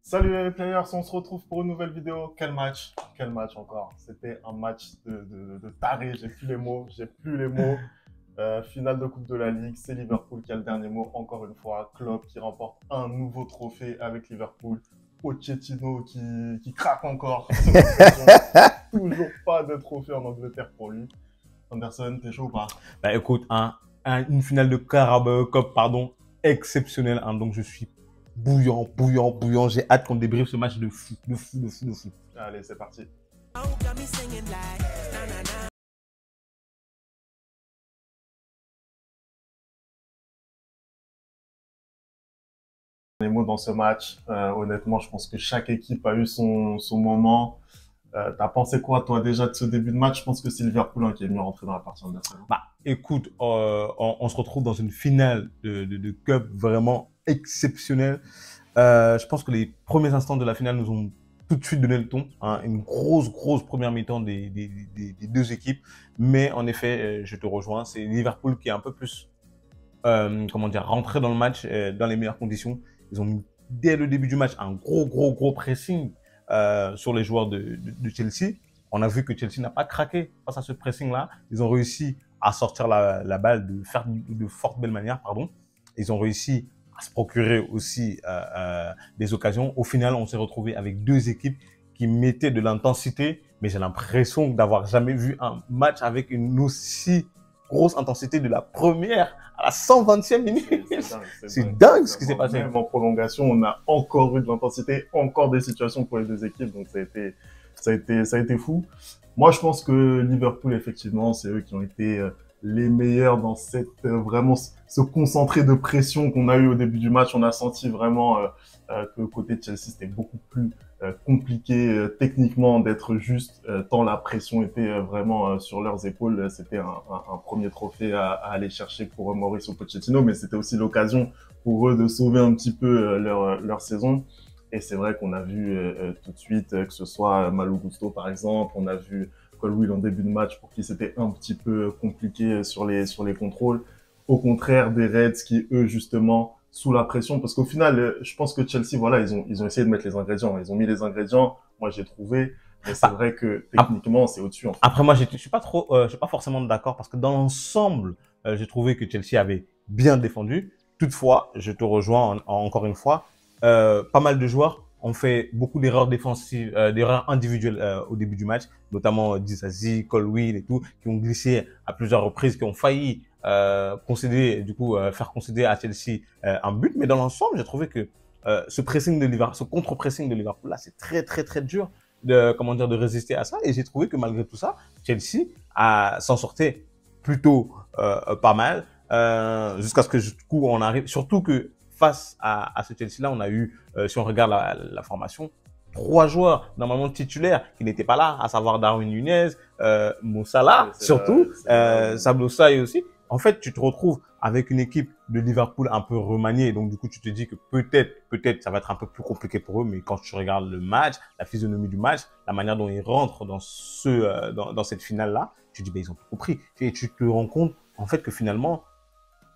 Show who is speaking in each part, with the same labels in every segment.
Speaker 1: Salut les players, on se retrouve pour une nouvelle vidéo. Quel match? Quel match encore? C'était un match de taré, j'ai plus les mots, j'ai plus les mots. Finale de Coupe de la Ligue, c'est Liverpool qui a le dernier mot encore une fois. Klopp qui remporte un nouveau trophée avec Liverpool. Pochettino qui craque encore. Toujours pas de trophée en Angleterre pour lui. Anderson, t'es chaud ou pas?
Speaker 2: Bah écoute, une finale de Carabao Cup, pardon, exceptionnelle. Donc je suis bouillant, bouillant, bouillant. J'ai hâte qu'on débriefe ce match de fou, de fou, de fou, de fou.
Speaker 1: Allez, c'est parti. Les mots dans ce match, honnêtement, je pense que chaque équipe a eu son moment. T'as pensé quoi, toi, déjà de ce début de match? Je pense que c'est Liverpool qui est mieux rentré dans la partie Anderson.
Speaker 2: Bah écoute, on se retrouve dans une finale de Cup vraiment exceptionnelle. Je pense que les premiers instants de la finale nous ont tout de suite donné le ton. Une grosse, grosse première mi-temps des deux équipes. Mais en effet, je te rejoins, c'est Liverpool qui est un peu plus, comment dire, rentré dans le match dans les meilleures conditions. Ils ont mis dès le début du match un gros, gros, gros pressing sur les joueurs de Chelsea. On a vu que Chelsea n'a pas craqué face à ce pressing-là. Ils ont réussi à sortir la balle de fort belle manière, pardon. Ils ont réussi à se procurer aussi des occasions. Au final, on s'est retrouvé avec deux équipes qui mettaient de l'intensité, mais j'ai l'impression d'avoir jamais vu un match avec une aussi grosse intensité de la première à la 120e minute. C'est dingue ce qui s'est passé.
Speaker 1: Même en prolongation, on a encore eu de l'intensité, encore des situations pour les deux équipes, donc ça a été fou. Moi, je pense que Liverpool, effectivement, c'est eux qui ont été les meilleurs dans cette vraiment ce concentré de pression qu'on a eu au début du match. On a senti vraiment que côté de Chelsea, c'était beaucoup plus compliqué techniquement d'être juste tant la pression était vraiment sur leurs épaules. C'était un premier trophée à aller chercher pour Mauricio Pochettino, mais c'était aussi l'occasion pour eux de sauver un petit peu leur saison. Et c'est vrai qu'on a vu tout de suite que ce soit Malo Gusto par exemple, on a vu Colwill en début de match pour qui c'était un petit peu compliqué sur les contrôles. Au contraire des Reds qui eux justement sous la pression, parce qu'au final, je pense que Chelsea, voilà, ils ont essayé de mettre les ingrédients. Ils ont mis les ingrédients. Moi, j'ai trouvé. Mais c'est vrai que techniquement, c'est au-dessus. En fait.
Speaker 2: Après, moi, je suis pas trop, je suis pas forcément d'accord parce que dans l'ensemble, j'ai trouvé que Chelsea avait bien défendu. Toutefois, je te rejoins encore une fois. Pas mal de joueurs ont fait beaucoup d'erreurs défensives, d'erreurs individuelles au début du match, notamment Disasi, Colwill et tout, qui ont glissé à plusieurs reprises, qui ont failli concéder, du coup, faire concéder à Chelsea un but. Mais dans l'ensemble, j'ai trouvé que ce pressing de Liverpool, ce contre-pressing de Liverpool là, c'est très très très dur de comment dire de résister à ça. Et j'ai trouvé que malgré tout ça, Chelsea s'en sortait plutôt pas mal jusqu'à ce que du coup on arrive. Surtout que face à ce Chelsea-là, on a eu, si on regarde la formation, 3 joueurs normalement titulaires qui n'étaient pas là, à savoir Darwin Nunez, Mo Salah, surtout, Sablosaï aussi. En fait, tu te retrouves avec une équipe de Liverpool un peu remaniée. Donc, du coup, tu te dis que peut-être, ça va être un peu plus compliqué pour eux. Mais quand tu regardes le match, la physionomie du match, la manière dont ils rentrent dans cette finale-là, tu te dis, ils ont tout compris. Et tu te rends compte, en fait, que finalement,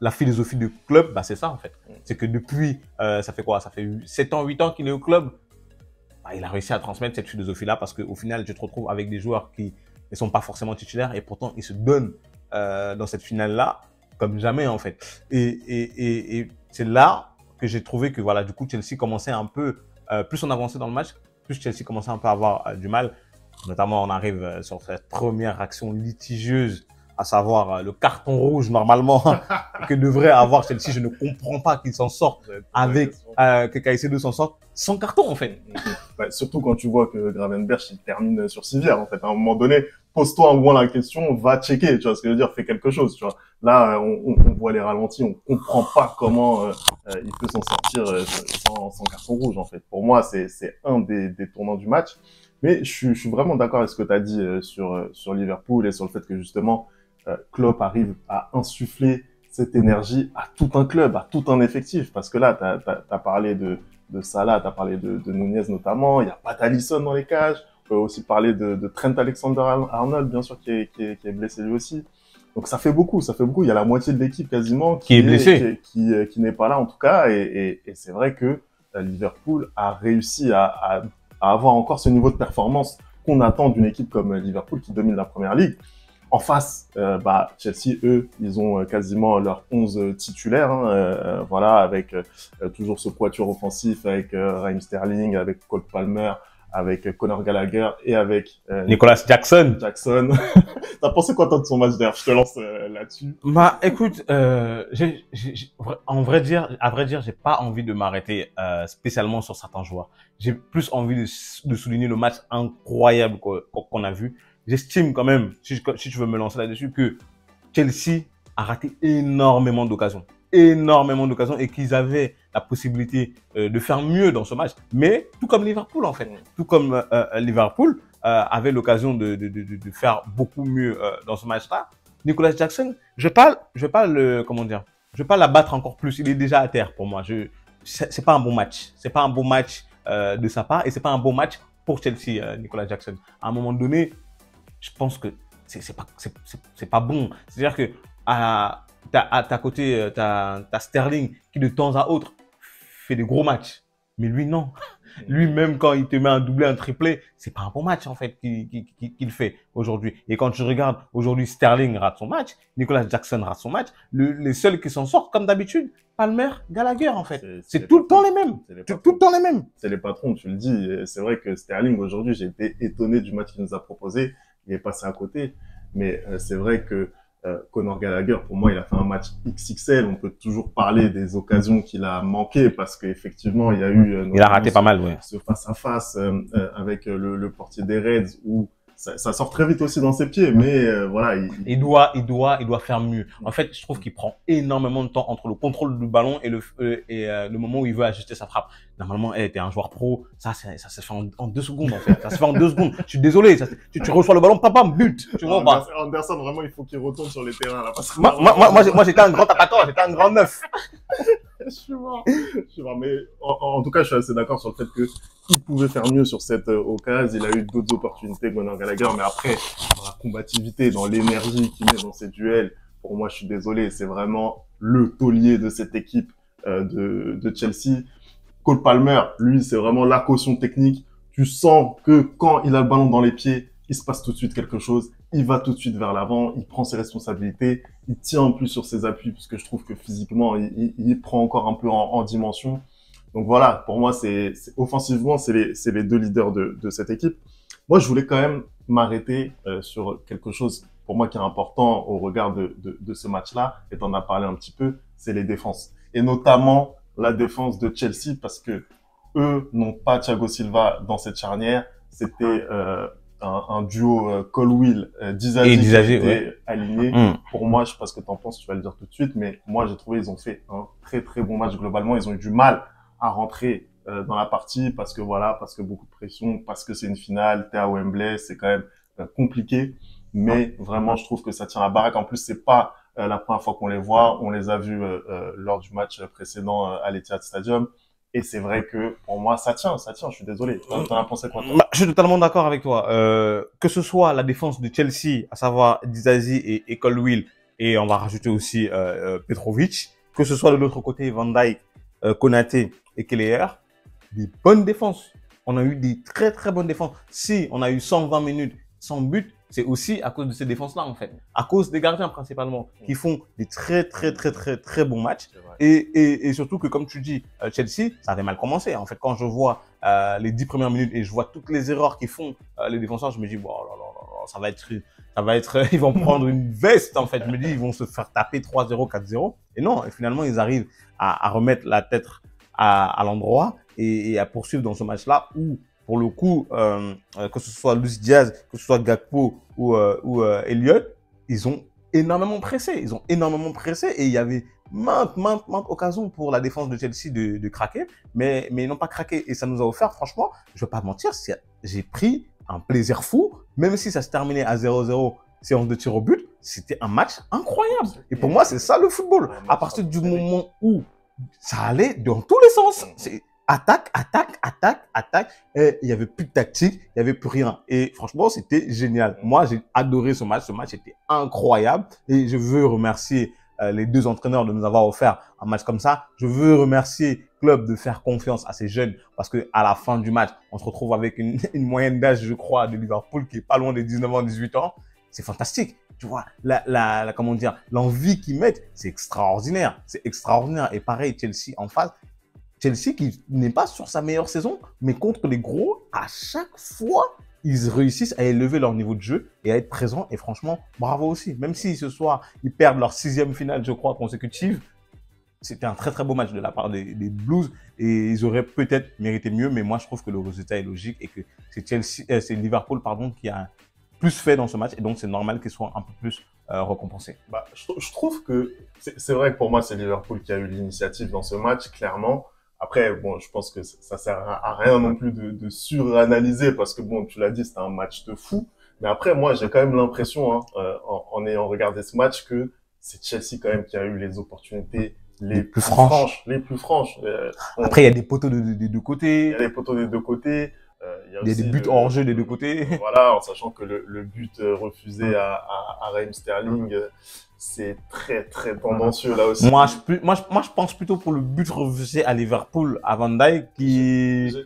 Speaker 2: la philosophie du club, c'est ça, en fait. C'est que depuis, ça fait quoi? Ça fait 7 ans, 8 ans qu'il est au club. Il a réussi à transmettre cette philosophie-là parce qu'au final, tu te retrouves avec des joueurs qui ne sont pas forcément titulaires et pourtant, ils se donnent dans cette finale-là comme jamais, en fait. Et c'est là que j'ai trouvé que, voilà, du coup, Chelsea commençait un peu, plus on avançait dans le match, plus Chelsea commençait un peu à avoir du mal. Notamment, on arrive sur cette première action litigieuse, à savoir le carton rouge, normalement, que devrait avoir Chelsea. Je ne comprends pas qu'ils s'en sortent avec, que Caicedo s'en sorte sans carton, en fait.
Speaker 1: Surtout quand tu vois que Gravenberch, il termine sur civière, en fait. À un moment donné, pose-toi un moment la question, va checker, tu vois ce que je veux dire, fais quelque chose, tu vois. Là, on voit les ralentis, on comprend pas comment il peut s'en sortir sans carton rouge, en fait. Pour moi, c'est un des tournants du match. Mais je suis vraiment d'accord avec ce que tu as dit sur Liverpool et sur le fait que justement, Klopp arrive à insuffler cette énergie à tout un club, à tout un effectif. Parce que là, t'as parlé de Salah, t'as parlé de Nunez notamment, il n'y a pas d'Alisson dans les cages. On peut aussi parler de Trent Alexander-Arnold, bien sûr, qui est blessé lui aussi. Donc ça fait beaucoup, ça fait beaucoup. Il y a la moitié de l'équipe quasiment
Speaker 2: qui est blessée,
Speaker 1: qui n'est pas là en tout cas. Et c'est vrai que Liverpool a réussi à avoir encore ce niveau de performance qu'on attend d'une équipe comme Liverpool qui domine la Première Ligue. En face, Chelsea, eux, ils ont quasiment leurs 11 titulaires, hein, voilà, avec toujours ce quatuor offensif, avec Raheem Sterling, avec Cole Palmer, avec Conor Gallagher et avec
Speaker 2: Nicolas Jackson.
Speaker 1: T'as pensé quoi toi de son match d'ailleurs? Je te lance là-dessus.
Speaker 2: Bah, écoute, à vrai dire, j'ai pas envie de m'arrêter spécialement sur certains joueurs. J'ai plus envie de souligner le match incroyable qu'on a vu. J'estime quand même, si tu veux me lancer là-dessus, que Chelsea a raté énormément d'occasions et qu'ils avaient la possibilité de faire mieux dans ce match. Mais tout comme Liverpool en fait, tout comme Liverpool avait l'occasion de faire beaucoup mieux dans ce match-là. Nicolas Jackson, je vais pas l'abattre encore plus. Il est déjà à terre pour moi. C'est pas un bon match. C'est pas un bon match de sa part et c'est pas un bon match pour Chelsea, Nicolas Jackson. À un moment donné, je pense que c'est pas bon. C'est-à-dire que à ta côté, t'as Sterling qui de temps à autre fait des gros matchs. Mais lui, non. Lui, même quand il te met un doublé, un triplé, c'est pas un bon match, en fait, qu'il fait aujourd'hui. Et quand tu regardes, aujourd'hui, Sterling rate son match, Nicolas Jackson rate son match, les seuls qui s'en sortent, comme d'habitude, Palmer, Gallagher, en fait. C'est tout le temps les mêmes. Tout le temps les mêmes.
Speaker 1: C'est les patrons, tu le dis. C'est vrai que Sterling, aujourd'hui, j'ai été étonné du match qu'il nous a proposé. Il est passé à côté. Mais c'est vrai que Conor Gallagher, pour moi, il a fait un match XXL. On peut toujours parler des occasions qu'il a manquées parce qu'effectivement, il y a eu...
Speaker 2: il a raté pas mal, ouais.
Speaker 1: Ce face-à-face avec le portier des Reds où ça sort très vite aussi dans ses pieds, mais voilà.
Speaker 2: Il doit faire mieux. En fait, je trouve qu'il prend énormément de temps entre le contrôle du ballon et le moment où il veut ajuster sa frappe. Normalement, t'es un joueur pro, ça se fait en 2 secondes, en fait. Ça se fait en 2 secondes. Je suis désolé, tu reçois le ballon, papa, but. Tu vois pas.
Speaker 1: Anderson, vraiment, il faut qu'il retourne sur les terrains, là. Parce que
Speaker 2: moi, j'étais un grand attaquant, j'étais un grand neuf.
Speaker 1: Je suis mort. Mais en tout cas, je suis assez d'accord sur le fait qu'il pouvait faire mieux sur cette occasion. Il a eu d'autres opportunités, Conor Gallagher, mais après, dans la combativité, dans l'énergie qu'il met dans ses duels, pour moi, je suis désolé, c'est vraiment le taulier de cette équipe de Chelsea. Cole Palmer, lui, c'est vraiment la caution technique. Tu sens que quand il a le ballon dans les pieds, il se passe tout de suite quelque chose. Il va tout de suite vers l'avant, il prend ses responsabilités, il tient en plus sur ses appuis parce que je trouve que physiquement, il prend encore un peu en dimension. Donc voilà, pour moi, offensivement, c'est les 2 leaders de cette équipe. Moi, je voulais quand même m'arrêter sur quelque chose pour moi qui est important au regard de ce match-là, et t'en as parlé un petit peu, c'est les défenses. Et notamment la défense de Chelsea parce que eux n'ont pas Thiago Silva dans cette charnière. C'était un duo Colwill, Disasi qui était aligné. Pour moi, je sais pas ce que t'en penses, tu vas le dire tout de suite, mais moi j'ai trouvé ils ont fait un très très bon match globalement. Ils ont eu du mal à rentrer dans la partie parce que beaucoup de pression, parce que c'est une finale, t'es à Wembley, c'est quand même compliqué. Mais vraiment, je trouve que ça tient la baraque. En plus, c'est pas la première fois qu'on les voit. On les a vus lors du match précédent à l'Etihad Stadium. Et c'est vrai que pour moi, ça tient, je suis désolé. T'en as pensé quoi, toi?
Speaker 2: Je suis totalement d'accord avec toi. Que ce soit la défense de Chelsea, à savoir Disasi et Colwill, et on va rajouter aussi Petrovic, que ce soit de l'autre côté Van Dijk, Konaté et Kelleher, des bonnes défenses. On a eu des très très bonnes défenses. Si on a eu 120 minutes sans but, c'est aussi à cause de ces défenses-là, en fait. À cause des gardiens, principalement, qui font des très, très, très, très, très bons matchs. Et surtout que, comme tu dis, Chelsea, ça avait mal commencé. En fait, quand je vois les 10 premières minutes et je vois toutes les erreurs qu'ils font les défenseurs, je me dis, bon, ça va être, ils vont prendre une veste, en fait. Je me dis, ils vont se faire taper 3-0, 4-0. Et non, et finalement, ils arrivent à remettre la tête à l'endroit et à poursuivre dans ce match-là où, pour le coup, que ce soit Luis Diaz, que ce soit Gakpo ou Elliott, ils ont énormément pressé. Et il y avait maintes occasions pour la défense de Chelsea de craquer, mais ils n'ont pas craqué. Et ça nous a offert, franchement, je ne vais pas mentir, j'ai pris un plaisir fou, même si ça se terminait à 0-0, séance de tir au but, c'était un match incroyable. Et pour moi, c'est ça le football. À partir du moment où ça allait dans tous les sens. Attaque. Et il y avait plus de tactique, il y avait plus rien. Et franchement, c'était génial. Moi, j'ai adoré ce match. Ce match était incroyable. Et je veux remercier les 2 entraîneurs de nous avoir offert un match comme ça. Je veux remercier club de faire confiance à ces jeunes parce que à la fin du match, on se retrouve avec une moyenne d'âge, je crois, de Liverpool qui est pas loin des 19 ans, 18 ans. C'est fantastique. Tu vois, comment dire, l'envie qu'ils mettent, c'est extraordinaire. C'est extraordinaire. Et pareil, Chelsea en face. Chelsea qui n'est pas sur sa meilleure saison, mais contre les gros, à chaque fois, ils réussissent à élever leur niveau de jeu et à être présents. Et franchement, bravo aussi. Même si ce soir, ils perdent leur 6e finale, je crois, consécutive, c'était un très très beau match de la part des Blues et ils auraient peut-être mérité mieux, mais moi je trouve que le résultat est logique et que c'est Liverpool pardon, qui a plus fait dans ce match et donc c'est normal qu'ils soient un peu plus récompensés.
Speaker 1: Bah, je trouve que c'est vrai que pour moi c'est Liverpool qui a eu l'initiative dans ce match, clairement. Après, bon, je pense que ça sert à rien non plus de suranalyser parce que bon, tu l'as dit, c'était un match de fou. Mais après, moi, j'ai quand même l'impression, hein, en ayant regardé ce match, que c'est Chelsea quand même qui a eu les opportunités les plus franches. Les plus franches.
Speaker 2: Après, il y a des poteaux des deux côtés.
Speaker 1: Il y a des poteaux des deux côtés.
Speaker 2: Il y a des buts hors jeu des deux côtés.
Speaker 1: Voilà, en sachant que le but refusé à Raheem Sterling, c'est très très tendancieux là aussi.
Speaker 2: Moi, je pense plutôt pour le but refusé à Liverpool à Van Dijk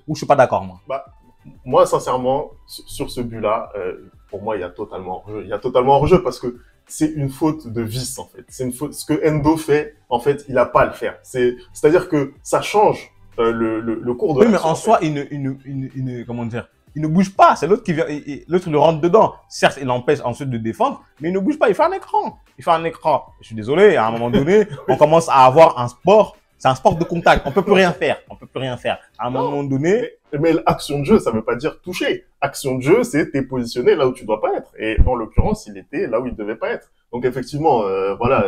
Speaker 2: où je suis pas d'accord moi.
Speaker 1: Bah, moi, sincèrement, sur ce but-là, pour moi, il y a totalement hors-jeu. Il y a totalement hors-jeu parce que c'est une faute de vice en fait. C'est une faute. Ce que Endo fait, en fait, il a pas à le faire. C'est-à-dire que ça change le cours de
Speaker 2: l'action. Oui, mais en soi, comment dire, il ne bouge pas. C'est l'autre qui vient, l'autre le rentre dedans. Certes, il l'empêche ensuite de défendre, mais il ne bouge pas. Il fait un écran. Il fait un écran. Je suis désolé. À un moment donné, on commence à avoir un sport. C'est un sport de contact. On peut plus rien faire. On peut plus rien faire. À un moment donné.
Speaker 1: Mais l'action de jeu, ça veut pas dire toucher. Action de jeu, c'est t'es positionné là où tu dois pas être. Et en l'occurrence, il était là où il devait pas être. Donc effectivement, voilà,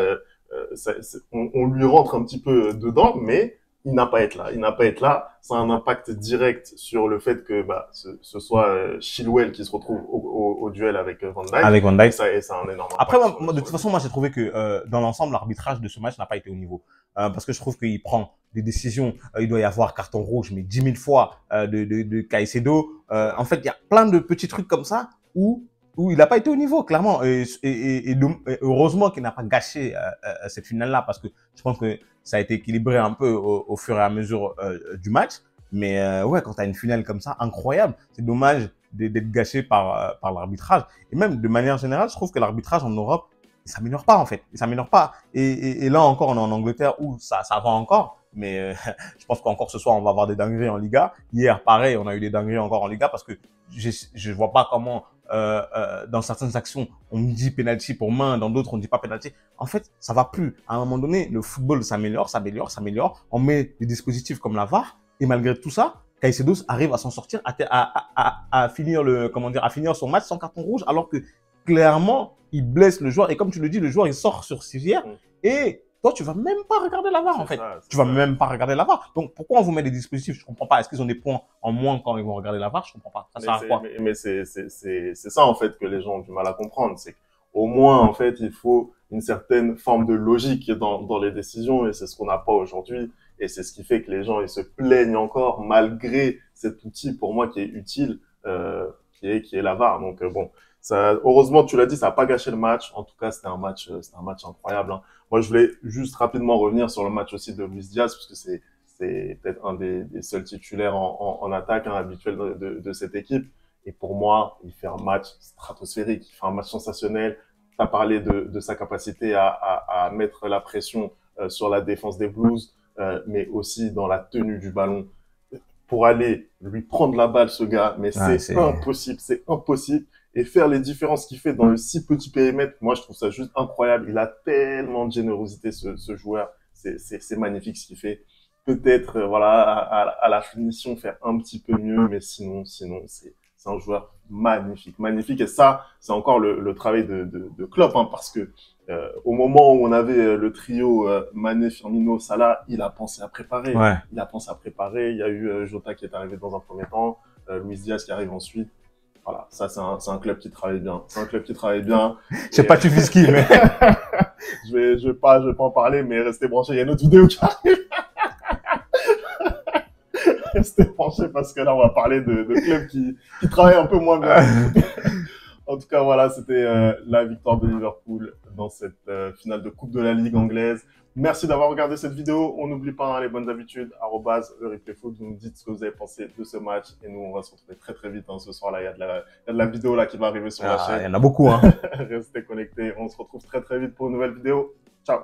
Speaker 1: on lui rentre un petit peu dedans, mais il n'a pas à être là. Il n'a pas à être là. Ça a un impact direct sur le fait que ce soit Chilwell qui se retrouve au duel avec Van Dijk.
Speaker 2: Avec Van Dijk.
Speaker 1: Et ça a un énorme impact.
Speaker 2: Après, moi, de toute façon, moi j'ai trouvé que dans l'ensemble, l'arbitrage de ce match n'a pas été au niveau. Parce que je trouve qu'il prend des décisions. Il doit y avoir carton rouge, mais 10 000 fois de Caicedo. En fait, il y a plein de petits trucs comme ça où il n'a pas été au niveau, clairement. Et heureusement qu'il n'a pas gâché cette finale-là, parce que je pense que ça a été équilibré un peu au fur et à mesure du match. Mais ouais, quand tu as une finale comme ça, incroyable, c'est dommage d'être gâché par l'arbitrage. Et même de manière générale, je trouve que l'arbitrage en Europe, il s'améliore pas en fait. Il s'améliore pas. Et là encore, on est en Angleterre où ça va encore. Mais je pense qu'encore ce soir, on va avoir des dingueries en Liga. Hier, pareil, on a eu des dingueries encore en Liga parce que je vois pas comment dans certaines actions, on me dit penalty pour main, dans d'autres, on ne dit pas penalty. En fait, ça va plus. À un moment donné, le football s'améliore. On met des dispositifs comme la VAR et malgré tout ça, Caicedo arrive à s'en sortir, à finir à finir son match sans carton rouge, alors que clairement, il blesse le joueur. Et comme tu le dis, le joueur, il sort sur civière et toi, tu vas même pas regarder la VAR, en fait. Tu vas même pas regarder la VAR. Donc, pourquoi on vous met des dispositifs? Je comprends pas. Est-ce qu'ils ont des points en moins quand ils vont regarder la VAR? Je comprends pas. Ça sert à quoi?
Speaker 1: Mais c'est ça, en fait, que les gens ont du mal à comprendre. C'est qu'au moins, en fait, il faut une certaine forme de logique dans les décisions et c'est ce qu'on n'a pas aujourd'hui. Et c'est ce qui fait que les gens, ils se plaignent encore malgré cet outil, pour moi, qui est utile, qui est la VAR. Donc, bon. Ça, heureusement, tu l'as dit, ça n'a pas gâché le match. En tout cas, c'était un match incroyable. Hein. Moi, je voulais juste rapidement revenir sur le match aussi de Luis Diaz, parce que c'est peut-être un des seuls titulaires en attaque habituel de cette équipe. Et pour moi, il fait un match stratosphérique, il fait un match sensationnel. Tu as parlé de sa capacité à mettre la pression sur la défense des Blues, mais aussi dans la tenue du ballon. Pour aller lui prendre la balle, ce gars, mais c'est impossible. Et faire les différences qu'il fait dans le si petit périmètre, moi, je trouve ça juste incroyable. Il a tellement de générosité, ce joueur. C'est magnifique ce qu'il fait. Peut-être, voilà, à la finition, faire un petit peu mieux, mais sinon, c'est un joueur magnifique. Et ça, c'est encore le travail de Klopp, hein, parce que, au moment où on avait le trio Mané, Firmino, Salah, il a pensé à préparer.
Speaker 2: Ouais.
Speaker 1: Il a pensé à préparer. Il y a eu Jota qui est arrivé dans un premier temps, Luis Diaz qui arrive ensuite. Voilà, ça c'est un club qui travaille bien. C'est un club qui travaille bien.
Speaker 2: Je sais pas tu fais ski, mais
Speaker 1: je vais pas en parler, mais restez branchés. Il y a une autre vidéo qui arrive. Restez branchés parce que là on va parler de clubs qui travaillent un peu moins bien. En tout cas, voilà, c'était la victoire de Liverpool dans cette finale de Coupe de la Ligue anglaise. Merci d'avoir regardé cette vidéo. On n'oublie pas hein, les bonnes habitudes, le replay foot. Vous nous dites ce que vous avez pensé de ce match. Et nous, on va se retrouver très très vite hein, ce soir. Là, il y a de la vidéo là qui va arriver sur la
Speaker 2: Ah, il y
Speaker 1: chaîne.
Speaker 2: en a beaucoup, hein.
Speaker 1: Restez connectés. On se retrouve très très vite pour une nouvelle vidéo. Ciao.